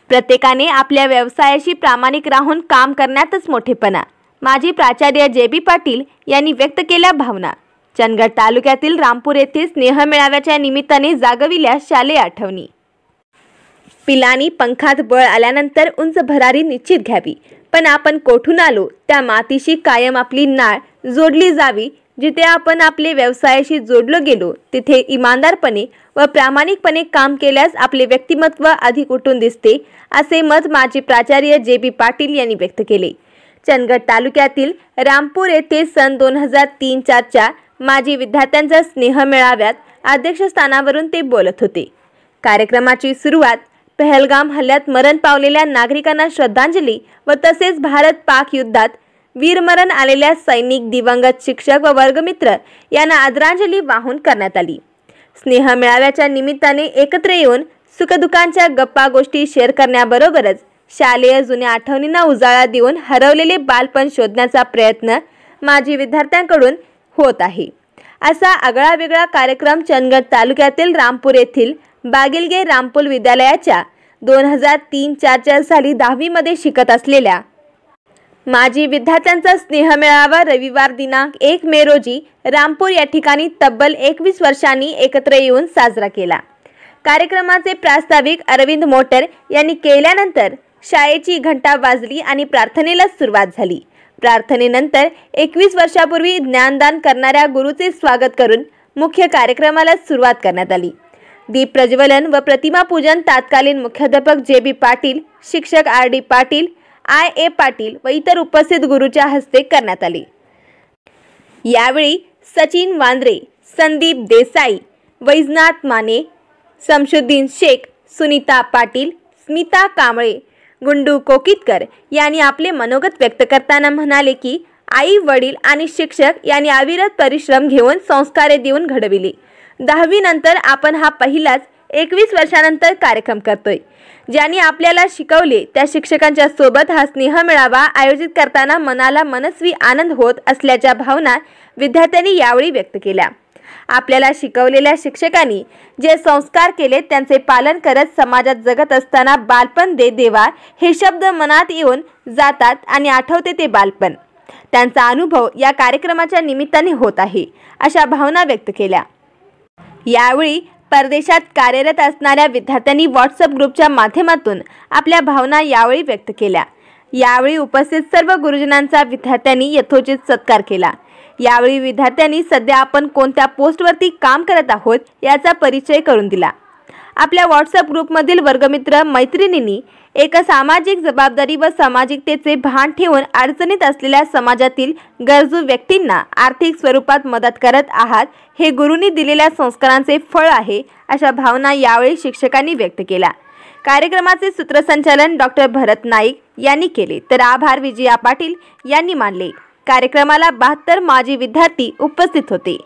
प्रत्येकाने आपल्या व्यवसायाशी प्रामाणिक राहून काम करण्यातच मोठेपणा, माजी प्राचार्य जे.बी. पाटील यांनी व्यक्त केल्या भावना। चंदगड तालुक्यातील रामपूर येथे स्नेह मेळाव्याच्या निमित्ताने जागविल्या शालेय आठवणी। पिलांनी पंखात बळ आल्यानंतर उंच भरारी निश्चित घ्यावी, पण आपण कोठून आलो त्या मातीशी कायम आपली नाळ जोडली जावी। जिथे आपण आपले व्यवसायाशी जोडलो गेलो तिथे इमानदारपणे व प्रामाणिकपणे काम केल्यास आपले व्यक्तिमत्व अधिक उठून दिसते, असे मत माजी प्राचार्य जे.बी. पाटील यांनी व्यक्त केले। चंदगड तालुक्यातील रामपूर येथे सन 2003-04च्या माजी विद्यार्थ्यांच्या स्नेह मेळाव्यात अध्यक्षस्थानावरून ते बोलत होते। कार्यक्रमाची सुरुवात पहलगाम हल्ल्यात मरण पावलेल्या नागरिकांना श्रद्धांजली व तसेच भारत-पाक युद्धात वीरमरण आलेल्या सैनिक, दिवंगत शिक्षक व वर्गमित्र यांना आदरांजली वाहून करण्यात आली। स्नेह मेळाव्याच्या निमित्ताने एकत्र येऊन सुखदुःखांच्या गप्पा गोष्टी शेअर करण्याबरोबरच शालेय जुन्या आठवणींना उजाळा देऊन हरवलेले बालपण शोधण्याचा प्रयत्न माजी विद्यार्थ्यांकडून होत आहे। असा आगळा वेगळा कार्यक्रम चंदगड तालुक्यातील रामपूर येथील बागिलगे रामपूर विद्यालयाच्या 2003-04च्या साली 10वी मध्ये शिकत असलेल्या माजी विद्यार्थ्यांचा स्नेह मेळावा रविवार दिनांक 1 मे रोजी रामपूर या ठिकाणी तब्बल 21 वर्षांनी एकत्र येऊन साजरा केला। कार्यक्रमाचे प्रास्ताविक अरविंद मोटर यांनी केल्यानंतर शाळेची घंटा वाजली आणि प्रार्थनेला सुरुवात झाली। प्रार्थनेनंतर 21 वर्षापूर्वी ज्ञानदान करणाऱ्या गुरुचे स्वागत करून मुख्य कार्यक्रमाला सुरुवात करण्यात आली। दीप प्रज्वलन व प्रतिमा पूजन तत्कालीन मुख्याध्यापक जे.बी. पाटील, शिक्षक आर.डी. पाटील, आय.ए. पाटील व इतर उपस्थित गुरुच्या हस्ते करण्यात आले। यावेळी सचिन वांद्रे, संदीप देसाई, वैजनाथ माने, शमशुद्दीन शेख, सुनीता पाटील, स्मिता कांबळे, गुंडू कोकितकर यांनी आपले मनोगत व्यक्त करताना म्हणाले की आई, वडील आणि शिक्षक यांनी अविरत परिश्रम घेऊन संस्कारे देऊन घडविले। 10वी नंतर आपण हा पहिलाच 21 वर्षानंतर कार्यक्रम करतोय। ज्यांनी आपल्याला शिकवले त्या शिक्षकांच्या सोबत हा स्नेह मेळावा आयोजित करताना मनाला मनस्वी आनंद होत असल्याच्या भावना विद्यार्थ्यांनी यावेळी व्यक्त केल्या। आपल्याला शिकवलेल्या शिक्षकांनी जे संस्कार केले त्यांचे पालन करत समाजात जगत असताना बालपण दे देवा हे शब्द मनात येऊन जातात आणि आठवते ते बालपण। त्यांचा अनुभव या कार्यक्रमाच्या निमित्ताने होत आहे, अशा भावना व्यक्त केल्या। यावेळी परदेशात कार्यरत असणाऱ्या विद्यार्थ्यांनी व्हॉट्सअप ग्रुपच्या माध्यमातून आपल्या भावना यावेळी व्यक्त केल्या। यावेळी उपस्थित सर्व गुरुजनांचा विद्यार्थ्यांनी यथोचित सत्कार केला। यावेळी विद्यार्थ्यांनी सध्या आपण कोणत्या पोस्टवरती काम करत आहोत याचा परिचय करून दिला। आपल्या व्हॉट्सअप ग्रुपमधील वर्गमित्र मैत्रिणींनी एक सामाजिक जबाबदारी व सामाजिकतेचे भान ठेवून अडचणीत असलेल्या समाजातील गरजू व्यक्तींना आर्थिक स्वरूपात मदत करत आहात, हे गुरूंनी दिलेल्या संस्कारांचे फळ आहे, अशा भावना यावेळी शिक्षकांनी व्यक्त केल्या। कार्यक्रमाचे सूत्रसंचालन डॉक्टर भरत नाईक यांनी केले तर आभार विजया पाटील यांनी मानले। कार्यक्रमाला 72 माजी विद्यार्थी उपस्थित होते।